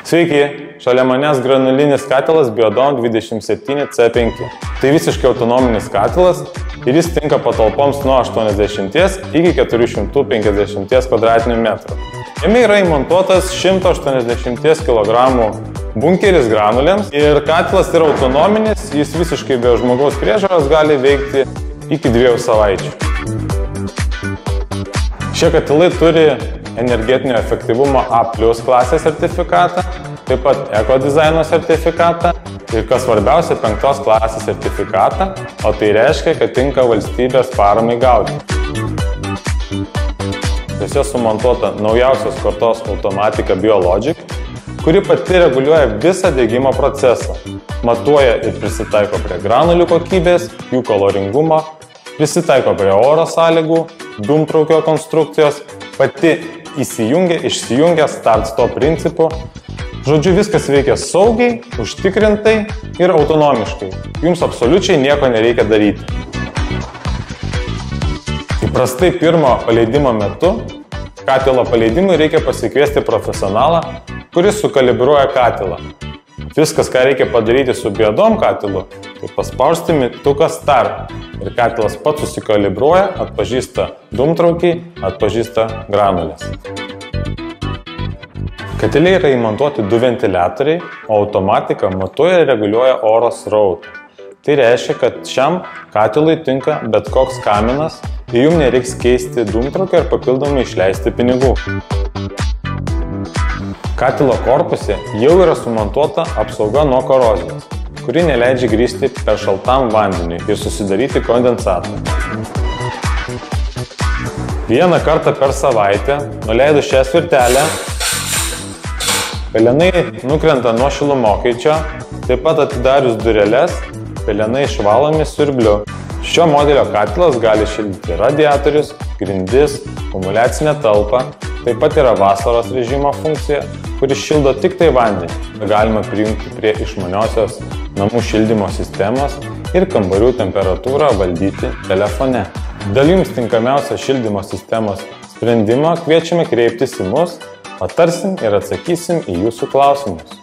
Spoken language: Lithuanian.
Sveiki, šalia manęs granulinis katilas Biodome 27C5. Tai visiškai autonominis katilas ir jis tinka patalpoms nuo 80 iki 450 m². Jame yra įmontuotas 180 kg bunkeris granulėms ir katilas yra autonominis, jis visiškai be žmogaus priežiūros gali veikti iki 2 savaičių. Šie katilai turi energetinio efektyvumo A+ klasės sertifikatą, taip pat ekodizaino sertifikatą ir, kas svarbiausia, 5 klasės sertifikatą, o tai reiškia, kad tinka valstybės paramai gauti. Jose sumontuota naujausios kartos automatika Biologic, kuri pati reguliuoja visą degimo procesą, matuoja ir prisitaiko prie granulių kokybės, jų kaloringumo, prisitaiko prie oro sąlygų, dūmtraukio konstrukcijos, pati įsijungia, išsijungia start-stop principu. Žodžiu, viskas veikia saugiai, užtikrintai ir autonomiškai. Jums absoliučiai nieko nereikia daryti. Įprastai pirmo paleidimo metu katilo paleidimui reikia pasikviesti profesionalą, kuris sukalibruoja katilą. Viskas, ką reikia padaryti su Biodome katilu, tai paspausti mygtuką Start ir katilas pats susikalibruoja, atpažįsta dūmtraukį, atpažįsta granulės. Katile yra įmontuoti 2 ventiliatoriai, o automatika matuoja ir reguliuoja oro srautą. Tai reiškia, kad šiam katilui tinka bet koks kaminas ir jums nereiks keisti dūmtraukio ir papildomai išleisti pinigų. Katilo korpuse jau yra sumontuota apsauga nuo korozijos, kuri neleidžia grįžti per šaltam vandeniui ir susidaryti kondensatą. Vieną kartą per savaitę, nuleidus šią svirtelę, pelenai nukrenta nuo šilumokaičio, taip pat atidarius dureles, pelenai išvalomi siurbliu. Šio modelio katilas gali šildyti radiatorius, grindis, akumuliacinę talpą, taip pat yra vasaros režimo funkcija, kuris šildo tik tai vandenį. Galima prijungti prie išmaniosios namų šildymo sistemos ir kambarių temperatūrą valdyti telefone. Dėl jums tinkamiausio šildymo sistemos sprendimo kviečiame kreiptis į mus, patarsim ir atsakysim į jūsų klausimus.